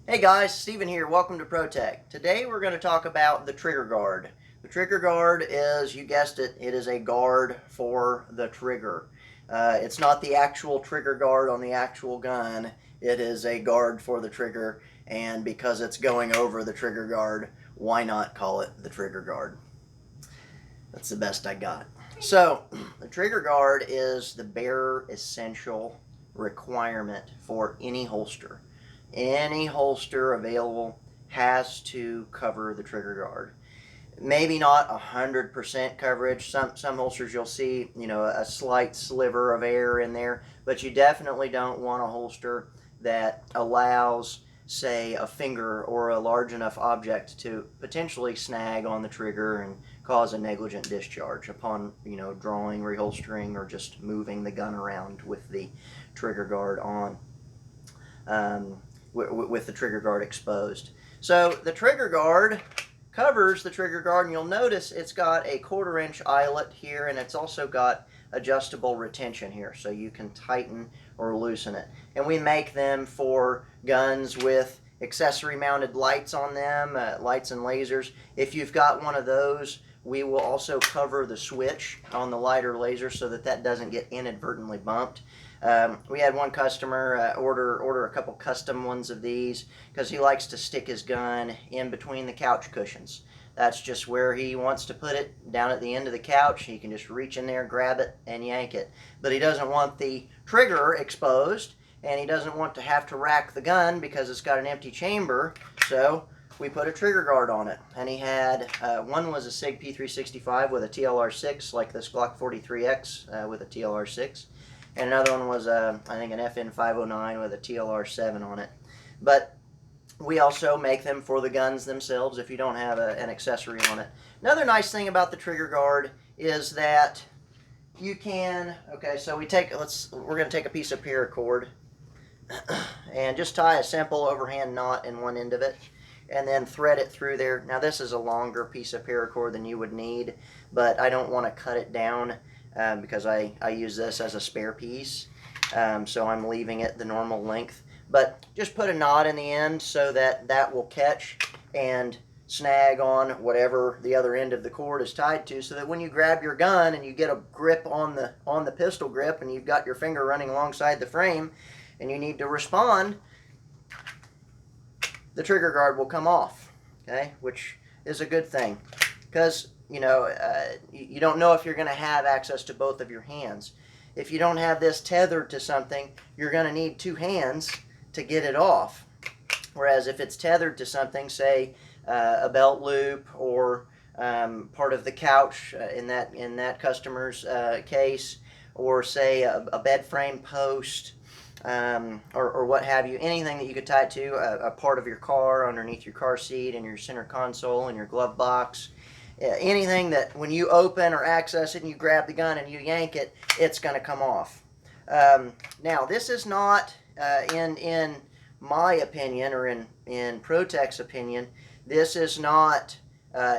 Hey guys, Steven here. Welcome to ProTech. Today we're going to talk about the trigger guard. The trigger guard is, you guessed it, it is a guard for the trigger. It's not the actual trigger guard on the actual gun. It is a guard for the trigger, and because it's going over the trigger guard, why not call it the trigger guard? That's the best I got. So, the trigger guard is the bare essential requirement for any holster. Any holster available has to cover the trigger guard. Maybe not 100% coverage. Some holsters you'll see, a slight sliver of air in there, but you definitely don't want a holster that allows, say, a finger or a large enough object to potentially snag on the trigger and cause a negligent discharge upon, drawing, reholstering, or just moving the gun around with the trigger guard on. With the trigger guard exposed. So the trigger guard covers the trigger guard, and you'll notice it's got a 1/4 inch eyelet here, and it's also got adjustable retention here, so you can tighten or loosen it. And we make them for guns with accessory mounted lights on them, lights and lasers. If you've got one of those, we will also cover the switch on the lighter laser so that doesn't get inadvertently bumped. We had one customer order a couple custom ones of these because he likes to stick his gun in between the couch cushions. That's just where he wants to put it, down at the end of the couch. He can just reach in there, grab it, and yank it. But he doesn't want the trigger exposed, and he doesn't want to have to rack the gun because it's got an empty chamber, so we put a trigger guard on it. And he had, one was a SIG P365 with a TLR6, like this Glock 43X with a TLR6. And another one was, I think, an FN509 with a TLR7 on it. But we also make them for the guns themselves if you don't have an accessory on it. Another nice thing about the trigger guard is that you can, okay, so we're going to take a piece of paracord and just tie a simple overhand knot in one end of it, and then thread it through there. Now this is a longer piece of paracord than you would need, but I don't want to cut it down because I use this as a spare piece, so I'm leaving it the normal length. But just put a knot in the end so that will catch and snag on whatever the other end of the cord is tied to, so that when you grab your gun and you get a grip on the pistol grip and you've got your finger running alongside the frame and you need to respond, the trigger guard will come off, okay, which is a good thing, because you don't know if you're going to have access to both of your hands. If you don't have this tethered to something, you're going to need two hands to get it off. Whereas if it's tethered to something, say a belt loop or part of the couch in that customer's case, or say a bed frame post, or what have you, anything that you could tie it to, a part of your car underneath your car seat and your center console and your glove box, anything that when you open or access it and you grab the gun and you yank it, it's going to come off. Now this is not, in my opinion, or in ProTech's opinion, this is not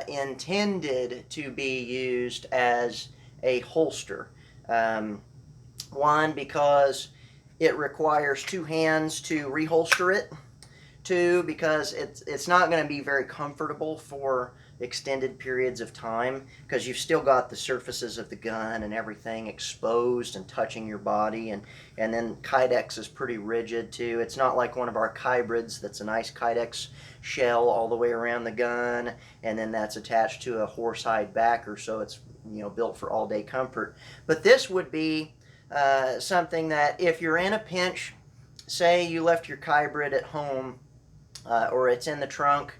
intended to be used as a holster. One, because it requires two hands to reholster it. Two, because it's not going to be very comfortable for extended periods of time, because you've still got the surfaces of the gun and everything exposed and touching your body, and then Kydex is pretty rigid too. It's not like one of our hybrids that's a nice Kydex shell all the way around the gun, and then that's attached to a horsehide backer, so it's built for all-day comfort. But this would be something that if you're in a pinch, say you left your hybrid at home, or it's in the trunk,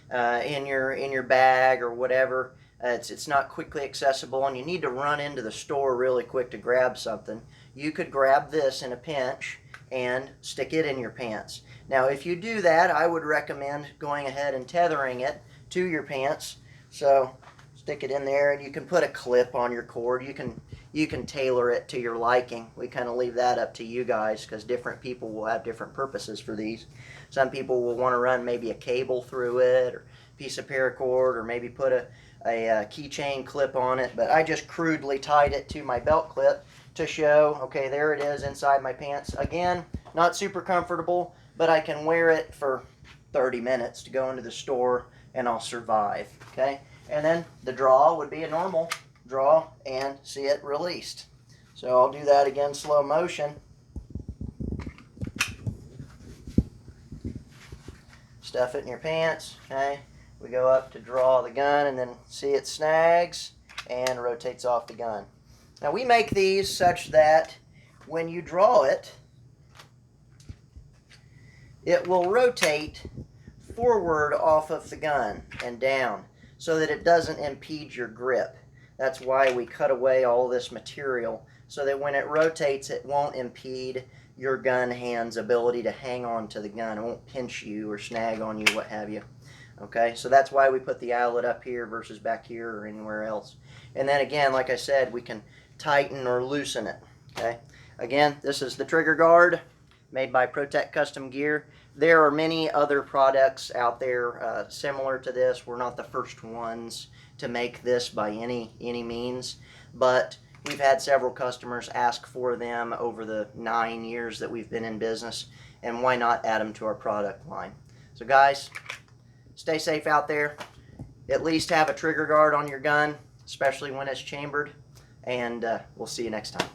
in your bag or whatever, it's not quickly accessible and you need to run into the store really quick to grab something, you could grab this in a pinch and stick it in your pants. Now if you do that, I would recommend going ahead and tethering it to your pants. So stick it in there, and you can put a clip on your cord. You can tailor it to your liking. We kind of leave that up to you guys, because different people will have different purposes for these. Some people will want to run maybe a cable through it, or a piece of paracord, or maybe put a keychain clip on it. But I just crudely tied it to my belt clip to show, okay, there it is inside my pants. Again, not super comfortable, but I can wear it for 30 minutes to go into the store and I'll survive. Okay, and then the draw would be a normal draw and see it released. So I'll do that again, slow motion. Stuff it in your pants. Okay, we go up to draw the gun and then see it snags and rotates off the gun. Now we make these such that when you draw it, it will rotate forward off of the gun and down so that it doesn't impede your grip. That's why we cut away all this material so that when it rotates it won't impede your gun hand's ability to hang on to the gun. It won't pinch you or snag on you, what have you. Okay, so that's why we put the eyelet up here versus back here or anywhere else. And then again, like I said, we can tighten or loosen it. Okay, again, this is the trigger guard made by Protect Custom Gear. There are many other products out there similar to this. We're not the first ones to make this by any means, but we've had several customers ask for them over the 9 years that we've been in business, and why not add them to our product line? So guys, stay safe out there. At least have a trigger guard on your gun, especially when it's chambered, and we'll see you next time.